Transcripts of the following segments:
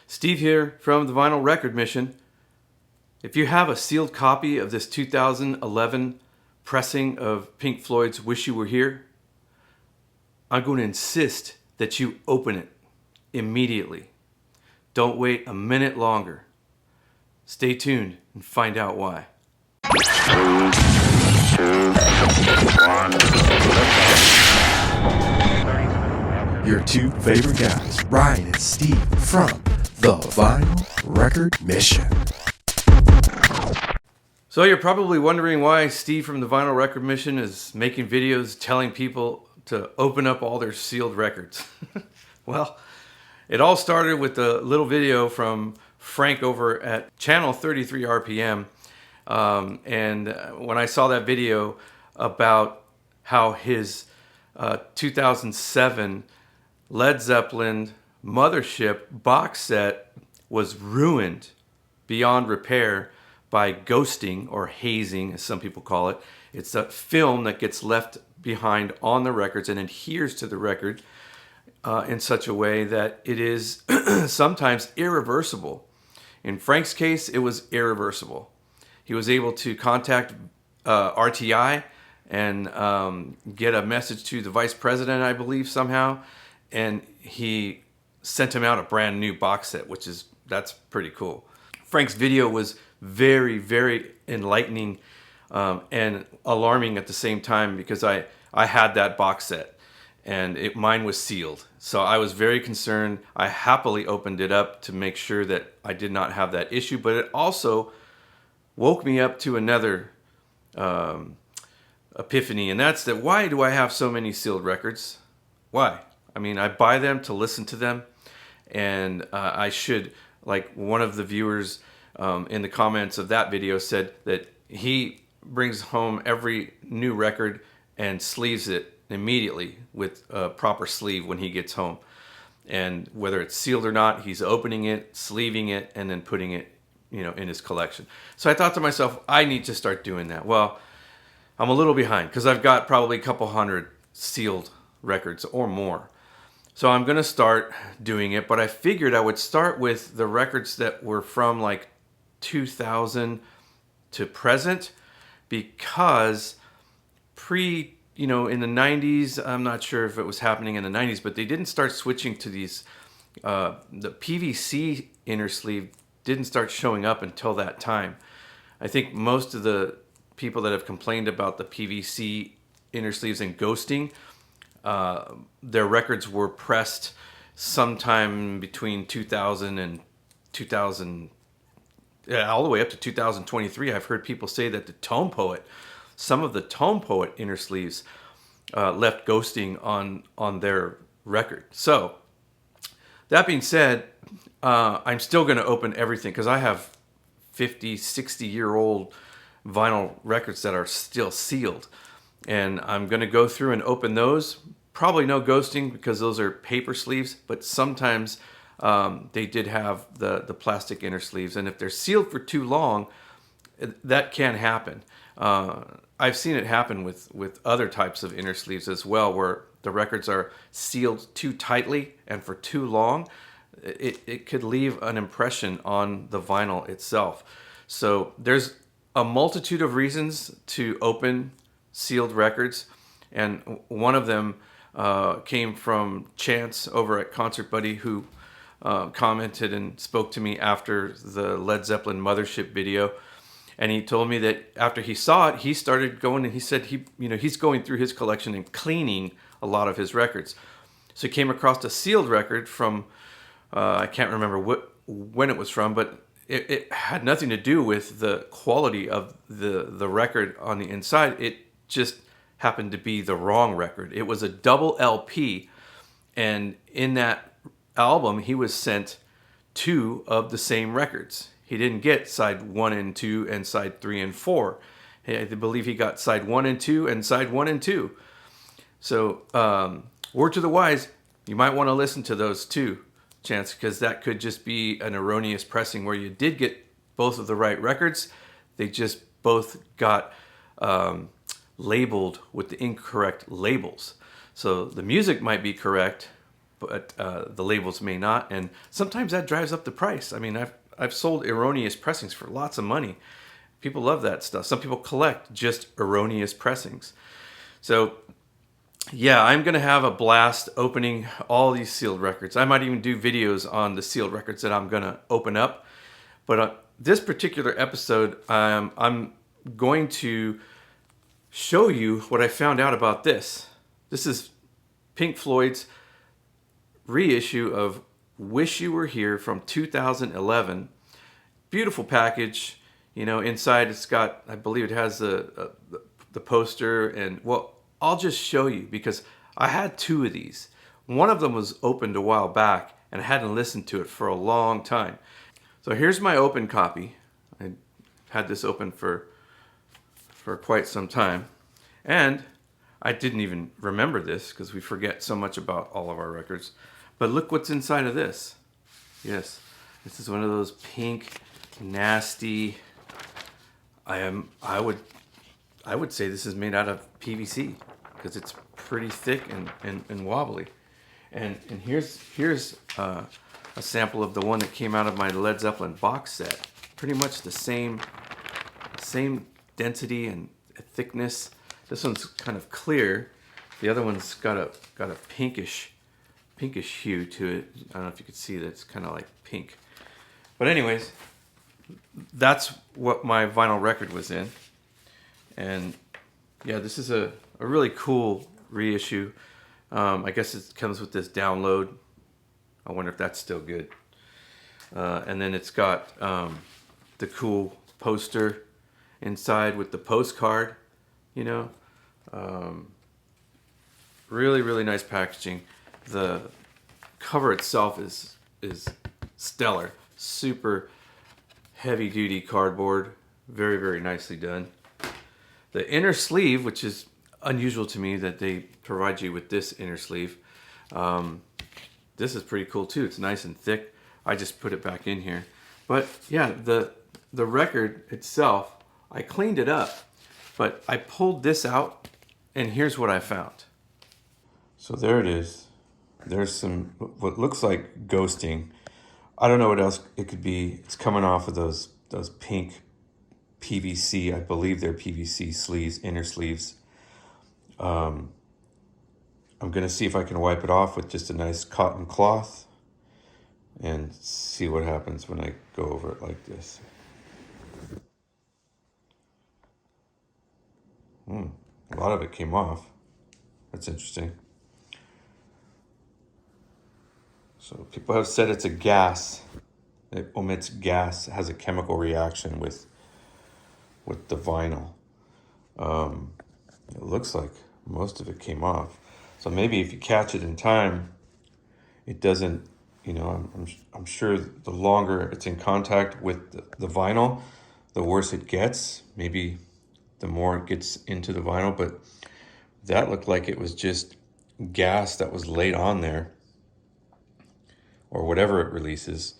Steve here from the Vinyl Record Mission. If you have a sealed copy of this 2011 pressing of Pink Floyd's Wish You Were Here, I'm going to insist that you open it immediately. Don't wait a minute longer. Stay tuned and find out why. 3, 2, 1. Your two favorite guys, Ryan and Steve from the Vinyl Record Mission. So you're probably wondering why Steve from the Vinyl Record Mission is making videos telling people to open up all their sealed records. Well, it all started with a little video from Frank over at channel 33 RPM. And when I saw that video about how his 2007 Led Zeppelin Mothership box set was ruined beyond repair by ghosting, or hazing as some people call it. It's a film that gets left behind on the records and adheres to the record in such a way that it is sometimes irreversible. In Frank's case, it was irreversible. He was able to contact RTI and get a message to the vice president, I believe, somehow, and he sent him out a brand new box set, that's pretty cool. Frank's video was very, very enlightening and alarming at the same time, because I had that box set and mine was sealed. So I was very concerned. I happily opened it up to make sure that I did not have that issue, but it also woke me up to another epiphany, and that's that why do I have so many sealed records? Why? I mean, I buy them to listen to them, and I should, like one of the viewers in the comments of that video said that he brings home every new record and sleeves it immediately with a proper sleeve when he gets home. And whether it's sealed or not, he's opening it, sleeving it, and then putting it, in his collection. So I thought to myself, I need to start doing that. Well, I'm a little behind because I've got probably a couple hundred sealed records or more. So I'm going to start doing it, but I figured I would start with the records that were from like 2000 to present, because in the 90s, I'm not sure if it was happening in the 90s, but they didn't start switching to these, the PVC inner sleeve didn't start showing up until that time. I think most of the people that have complained about the PVC inner sleeves and ghosting, their records were pressed sometime between 2000 and 2000, all the way up to 2023. I've heard people say that some of the Tone Poet inner sleeves left ghosting on their record. So that being said, I'm still going to open everything because I have 50, 60-year-old vinyl records that are still sealed. And I'm going to go through and open those. Probably no ghosting because those are paper sleeves, but sometimes they did have the plastic inner sleeves. And if they're sealed for too long, that can happen. I've seen it happen with other types of inner sleeves as well, where the records are sealed too tightly and for too long. It could leave an impression on the vinyl itself. So there's a multitude of reasons to open sealed records, and one of them came from Chance over at Concert Buddie, who commented and spoke to me after the Led Zeppelin Mothership video. And he told me that after he saw it, he started going, and he said he's going through his collection and cleaning a lot of his records. So he came across a sealed record from, I can't remember when it was from, but it had nothing to do with the quality of the record on the inside. It just happened to be the wrong record. It was a double LP, and in that album, he was sent 2 of the same records. He didn't get side 1 and 2 and side 3 and 4. I believe he got side 1 and 2 and side 1 and 2. So, word to the wise, you might want to listen to those too, Chance, because that could just be an erroneous pressing where you did get both of the right records. They just both got labeled with the incorrect labels. So the music might be correct, but the labels may not, and sometimes that drives up the price. I mean, I've sold erroneous pressings for lots of money. People love that stuff. Some people collect just erroneous pressings. So yeah, I'm gonna have a blast opening all these sealed records. I might even do videos on the sealed records that I'm gonna open up. But this particular episode, I'm going to show you what I found out about this. This is Pink Floyd's reissue of Wish You Were Here from 2011. Beautiful package. You know, inside it's got, I believe it has the poster, and well, I'll just show you because I had two of these. One of them was opened a while back and I hadn't listened to it for a long time. So here's my open copy. I had this open for quite some time. And I didn't even remember this because we forget so much about all of our records. But look what's inside of this. Yes, this is one of those pink, nasty, I would say this is made out of PVC because it's pretty thick and wobbly. And here's a sample of the one that came out of my Led Zeppelin box set. Pretty much the same density and thickness. This one's kind of clear. The other one's got a pinkish hue to it. I don't know if you could see that. It's kind of like pink. But anyways, that's what my vinyl record was in. And yeah, this is a really cool reissue. I guess it comes with this download. I wonder if that's still good. And then it's got the cool poster inside with the postcard, you know. Really, really nice packaging. The cover itself is stellar. Super heavy duty cardboard. Very, very nicely done. The inner sleeve, which is unusual to me that they provide you with this inner sleeve. This is pretty cool too. It's nice and thick. I just put it back in here. But yeah, the record itself, I cleaned it up, but I pulled this out and here's what I found. So there it is. There's some, what looks like ghosting. I don't know what else it could be. It's coming off of those pink PVC, I believe they're PVC sleeves, inner sleeves. I'm gonna see if I can wipe it off with just a nice cotton cloth and see what happens when I go over it like this. A lot of it came off. That's interesting. So people have said it's a gas. It omits gas, has a chemical reaction with the vinyl. It looks like most of it came off. So maybe if you catch it in time, it doesn't, you know, I'm sure the longer it's in contact with the vinyl, the worse it gets. Maybe the more it gets into the vinyl, but that looked like it was just gas that was laid on there or whatever it releases,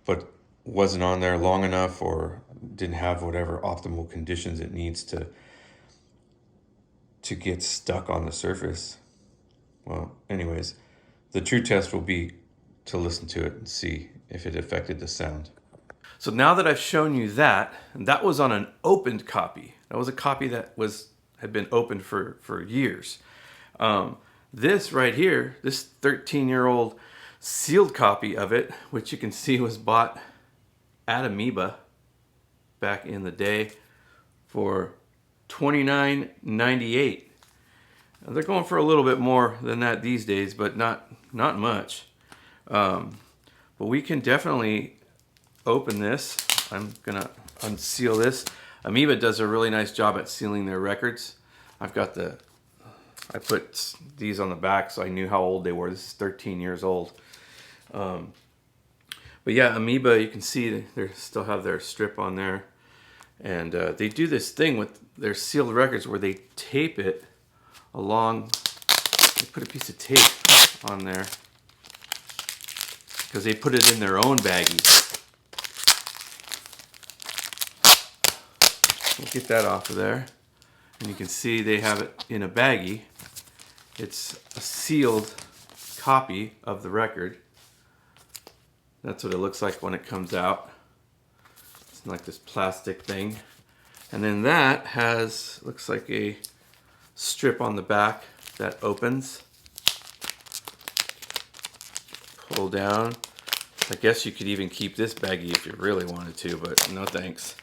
but wasn't on there long enough or didn't have whatever optimal conditions it needs to get stuck on the surface. Well, anyways, the true test will be to listen to it and see if it affected the sound. So now that I've shown you that, and that was on an opened copy. That was a copy that had been opened for years. This right here, this 13-year-old sealed copy of it, which you can see was bought at Amoeba back in the day for $29.98. They're going for a little bit more than that these days, but not much. But we can definitely open this. I'm gonna unseal this. Amoeba does a really nice job at sealing their records. I put these on the back so I knew how old they were. This is 13 years old. But yeah, Amoeba, you can see they still have their strip on there. And they do this thing with their sealed records where they tape it along. They put a piece of tape on there because they put it in their own baggie. We'll get that off of there. And you can see they have it in a baggie. It's a sealed copy of the record. That's what it looks like when it comes out. It's like this plastic thing. And then that has, looks like a strip on the back that opens. Pull down. I guess you could even keep this baggie if you really wanted to, but no thanks.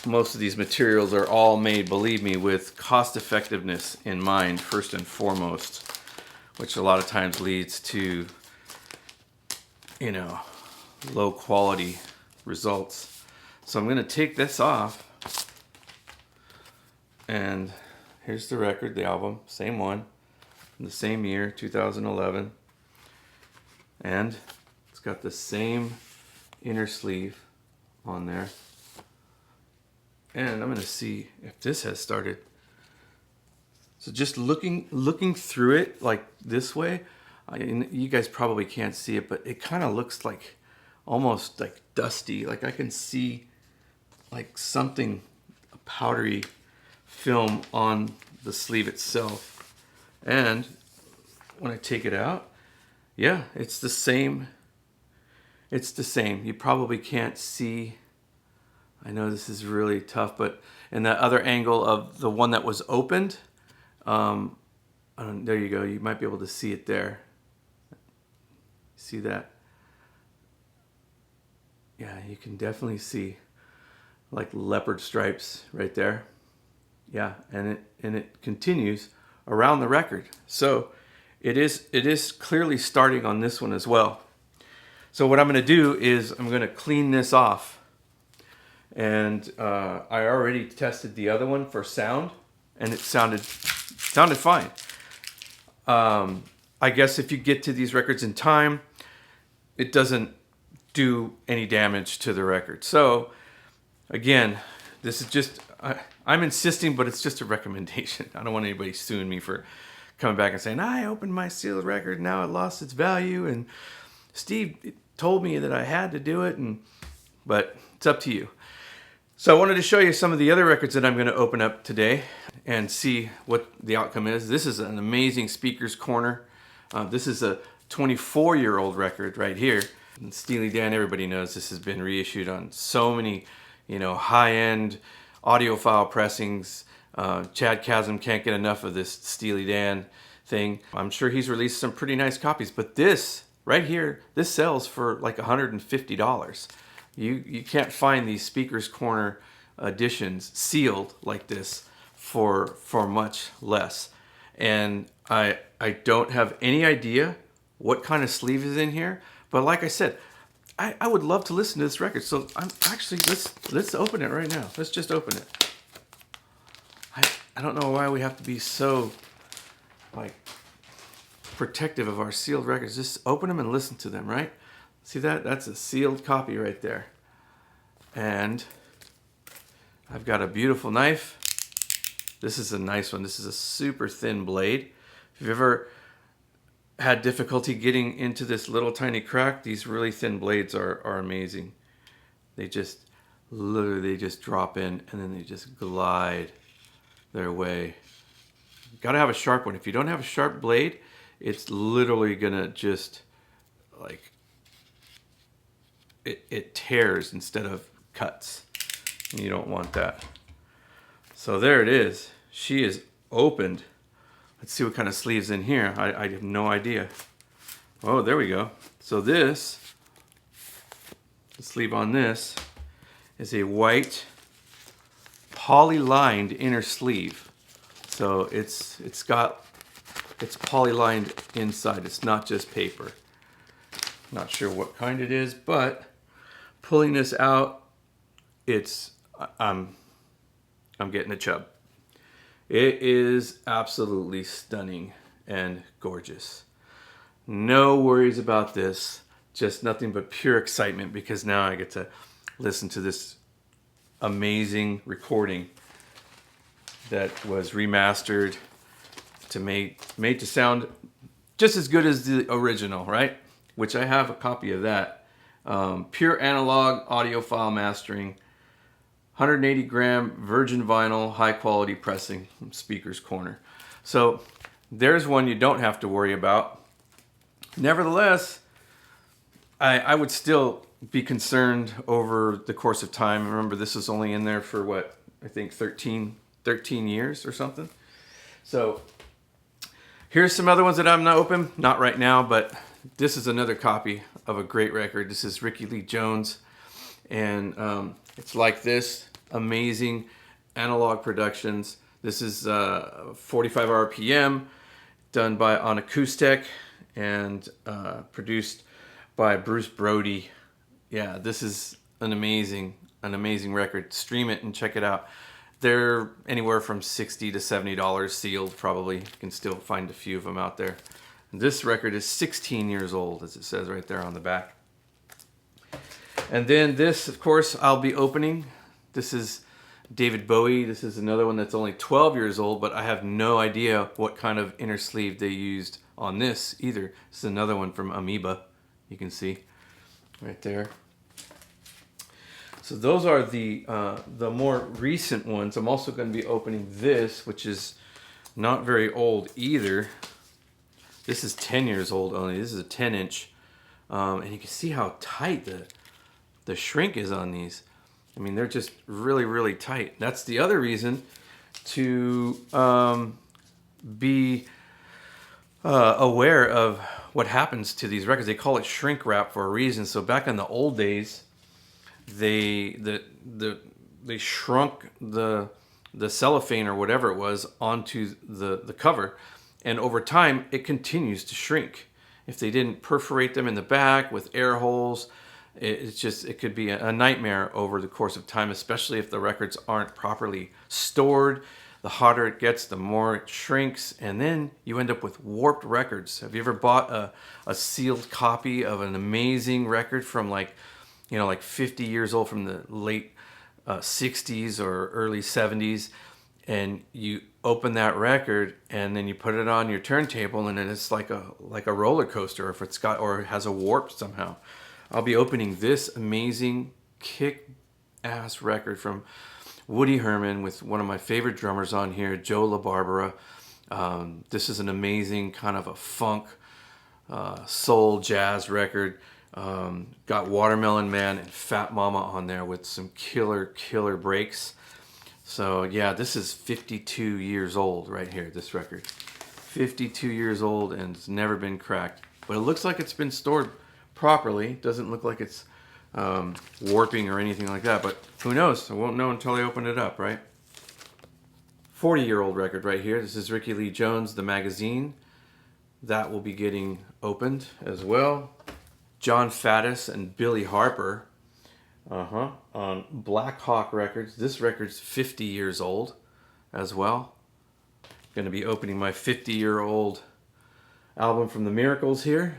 Most of these materials are all made, believe me, with cost effectiveness in mind first and foremost, which a lot of times leads to, you know, low quality results. So I'm going to take this off, and here's the record, the album, same one, from the same year, 2011, and it's got the same inner sleeve on there. And I'm going to see if this has started. So just looking through it like this way, you guys probably can't see it, but it kind of looks like almost like dusty. Like I can see like something, a powdery film on the sleeve itself. And when I take it out, yeah, it's the same. It's the same. You probably can't see. I know this is really tough, but in that other angle of the one that was opened, there you go. You might be able to see it there. See that? Yeah, you can definitely see like leopard stripes right there. Yeah, and it continues around the record. So it is clearly starting on this one as well. So what I'm going to do is I'm going to clean this off. And I already tested the other one for sound, and it sounded fine. I guess if you get to these records in time, it doesn't do any damage to the record. So again, this is just, I'm insisting, but it's just a recommendation. I don't want anybody suing me for coming back and saying, I opened my sealed record, now it lost its value, and Steve told me that I had to do it, but it's up to you. So I wanted to show you some of the other records that I'm going to open up today and see what the outcome is. This is an amazing Speaker's Corner. This is a 24-year-old record right here. And Steely Dan, everybody knows this has been reissued on so many, high-end audiophile pressings. Chad Chasm can't get enough of this Steely Dan thing. I'm sure he's released some pretty nice copies, but this right here, this sells for like $150. You can't find these Speaker's Corner editions sealed like this for much less. And I don't have any idea what kind of sleeve is in here, but like I said, I would love to listen to this record. So I'm actually, let's open it right now. Let's just open it. I don't know why we have to be so like protective of our sealed records. Just open them and listen to them, right? See that? That's a sealed copy right there. And I've got a beautiful knife. This is a nice one. This is a super thin blade. If you've ever had difficulty getting into this little tiny crack, these really thin blades are amazing. They just literally just drop in and then they just glide their way. Got to have a sharp one. If you don't have a sharp blade, it's literally gonna just like it tears instead of cuts. And you don't want that. So there it is. She is opened. Let's see what kind of sleeves in here. I have no idea. Oh, there we go. So the sleeve on this is a white poly-lined inner sleeve. So it's poly-lined inside. It's not just paper. Not sure what kind it is, but pulling this out, I'm getting a chub. It is absolutely stunning and gorgeous. No worries about this. Just nothing but pure excitement because now I get to listen to this amazing recording that was remastered to made to sound just as good as the original, right? Which I have a copy of that. Pure analog audiophile mastering, 180 gram virgin vinyl, high quality pressing from Speaker's Corner. So there's one you don't have to worry about. Nevertheless, I would still be concerned over the course of time. Remember, this is only in there for what, I think 13 years or something. So here's some other ones that I'm not open, not right now, but this is another copy of a great record. This is Ricky Lee Jones, and it's like this, amazing analog productions. This is 45 RPM, done on acoustic, and produced by Bruce Brody. Yeah, this is an amazing record. Stream it and check it out. They're anywhere from $60 to $70 sealed, probably. You can still find a few of them out there. This record is 16 years old, as it says right there on the back. And then this, of course, I'll be opening. This is David Bowie. This is another one that's only 12 years old, but I have no idea what kind of inner sleeve they used on this either. This is another one from Amoeba, you can see right there. So those are the more recent ones. I'm also going to be opening this, which is not very old either. This is 10 years old only. This is a 10-inch. And you can see how tight the shrink is on these. I mean, they're just really, really tight. That's the other reason to be aware of what happens to these records. They call it shrink wrap for a reason. So back in the old days, they shrunk the cellophane or whatever it was onto the cover, and over time it continues to shrink. If they didn't perforate them in the back with air holes, it could be a nightmare over the course of time, especially if the records aren't properly stored. The hotter it gets, the more it shrinks, and then you end up with warped records. Have you ever bought a sealed copy of an amazing record from like 50 years old, from the late 60s or early 70s, and you open that record and then you put it on your turntable and then it's like a roller coaster, if it has a warp somehow. I'll be opening this amazing kick-ass record from Woody Herman with one of my favorite drummers on here, Joe LaBarbera. This is an amazing kind of a funk, soul jazz record. Got Watermelon Man and Fat Mama on there with some killer breaks. So yeah, this is 52 years old right here, this record. 52 years old and it's never been cracked. But it looks like it's been stored properly. Doesn't look like it's warping or anything like that, but who knows? I won't know until I open it up, right? 40-year-old record right here. This is Ricky Lee Jones, the magazine. That will be getting opened as well. John Faddis and Billy Harper on Black Hawk Records. This record's 50 years old as well. Going to be opening my 50-year-old album from the Miracles here.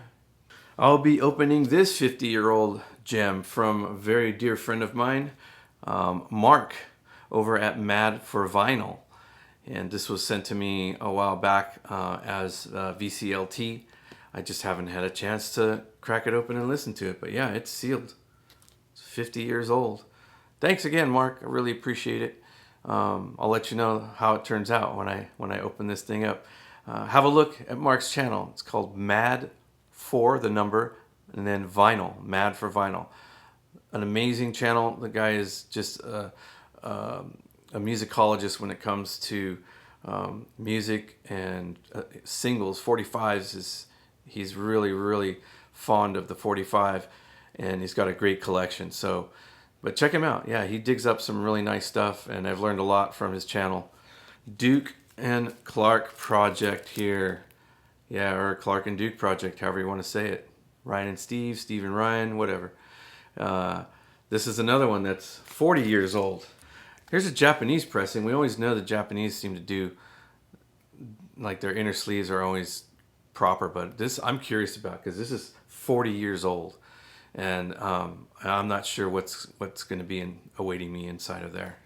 I'll be opening this 50-year-old gem from a very dear friend of mine, Mark, over at Mad for Vinyl. And this was sent to me a while back as VCLT. I just haven't had a chance to crack it open and listen to it. But yeah, it's sealed. It's 50 years old. Thanks again, Mark. I really appreciate it. I'll let you know how it turns out when I open this thing up. Have a look at Mark's channel. It's called Mad for the number and then Vinyl. Mad for Vinyl. An amazing channel. The guy is just a musicologist when it comes to music and singles. 45s he's really fond of the 45, and he's got a great collection. So, but check him out. Yeah, he digs up some really nice stuff, and I've learned a lot from his channel. Duke and Clark Project here. Yeah, or Clark and Duke Project, however you want to say it. Ryan and Steve, Steve and Ryan, whatever. This is another one that's 40 years old. Here's a Japanese pressing. We always know the Japanese seem to do, like, their inner sleeves are always proper, but this I'm curious about because this is 40 years old, and I'm not sure what's going to be awaiting me inside of there.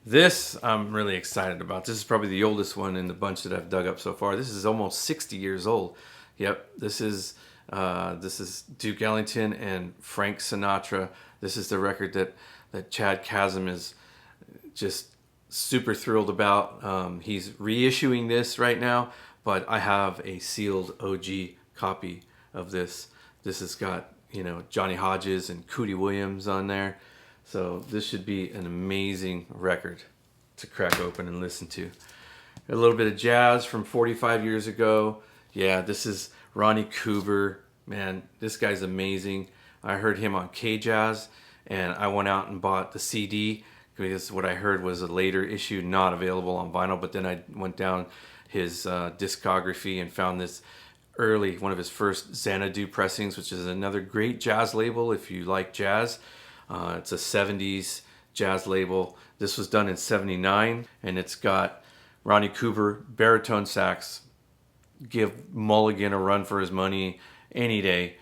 This I'm really excited about. This is probably the oldest one in the bunch that I've dug up so far. This is almost 60 years old. Yep, this is Duke Ellington and Frank Sinatra. This is the record that Chad Chasm just super thrilled about. He's reissuing this right now, but I have a sealed OG copy of this. This has got, you know, Johnny Hodges and Cootie Williams on there. So this should be an amazing record to crack open and listen to. A little bit of jazz from 45 years ago. Yeah, this is Ronnie Cooper. Man, this guy's amazing. I heard him on K-Jazz, and I went out and bought the CD because what I heard was a later issue not available on vinyl. But then I went down his discography and found this early, one of his first Xanadu pressings, which is another great jazz label if you like jazz. It's a 70s jazz label. This was done in 79, and it's got Ronnie Cooper, baritone sax. Give Mulligan a run for his money any day.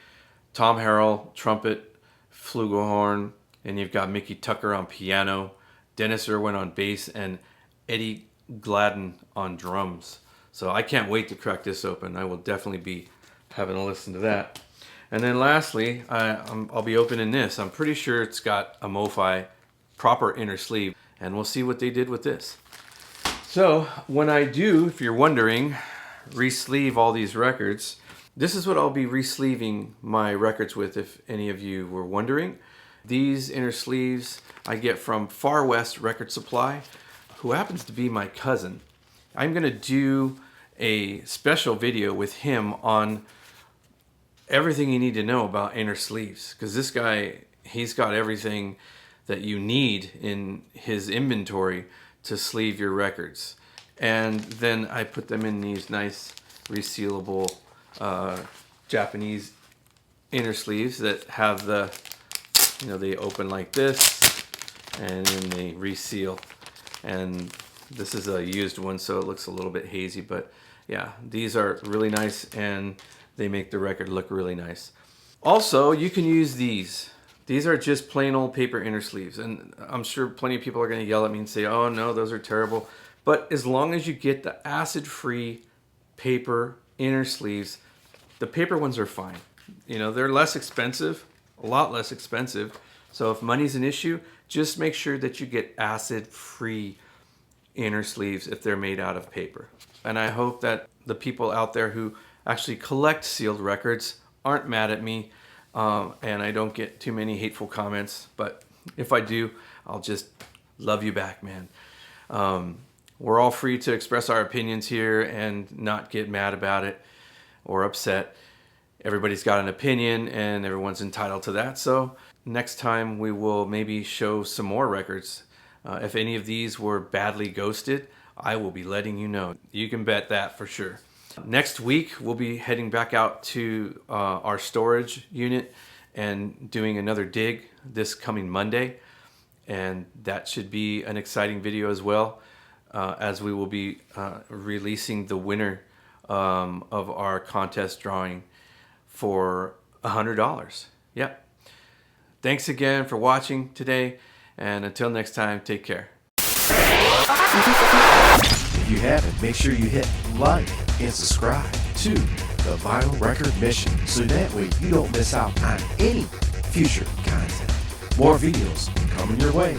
Tom Harrell, trumpet, flugelhorn, and you've got Mickey Tucker on piano, Dennis Irwin on bass, and Eddie Gladden on drums. So I can't wait to crack this open. I will definitely be having a listen to that. And then lastly, I'll be opening this. I'm pretty sure it's got a MoFi proper inner sleeve, and we'll see what they did with this. So when I do, if you're wondering, re-sleeve all these records, this is what I'll be re-sleeving my records with, if any of you were wondering. These inner sleeves I get from Far West Record Supply, who happens to be my cousin. I'm going to do a special video with him on everything you need to know about inner sleeves, because this guy, he's got everything that you need in his inventory to sleeve your records. And then I put them in these nice resealable Japanese inner sleeves that have the, you know, they open like this and then they reseal. And this is a used one, so it looks a little bit hazy, but yeah, these are really nice and they make the record look really nice. Also, you can use these. These are just plain old paper inner sleeves, and I'm sure plenty of people are going to yell at me and say, oh no, those are terrible. But as long as you get the acid-free paper inner sleeves, the paper ones are fine. You know, they're less expensive, a lot less expensive. So if money's an issue, just make sure that you get acid-free inner sleeves if they're made out of paper. And I hope that the people out there who actually collect sealed records aren't mad at me, and I don't get too many hateful comments. But if I do, I'll just love you back, man. We're all free to express our opinions here and not get mad about it or upset. Everybody's got an opinion and everyone's entitled to that. So next time we will maybe show some more records. If any of these were badly ghosted, I will be letting you know. You can bet that for sure. Next week, we'll be heading back out to our storage unit and doing another dig this coming Monday. And that should be an exciting video as well, as we will be releasing the winner of our contest drawing for $100. Yep. Thanks again for watching today, and until next time, take care. If you haven't, make sure you hit like and subscribe to the Vinyl Record Mission, so that way you don't miss out on any future content. More videos coming your way.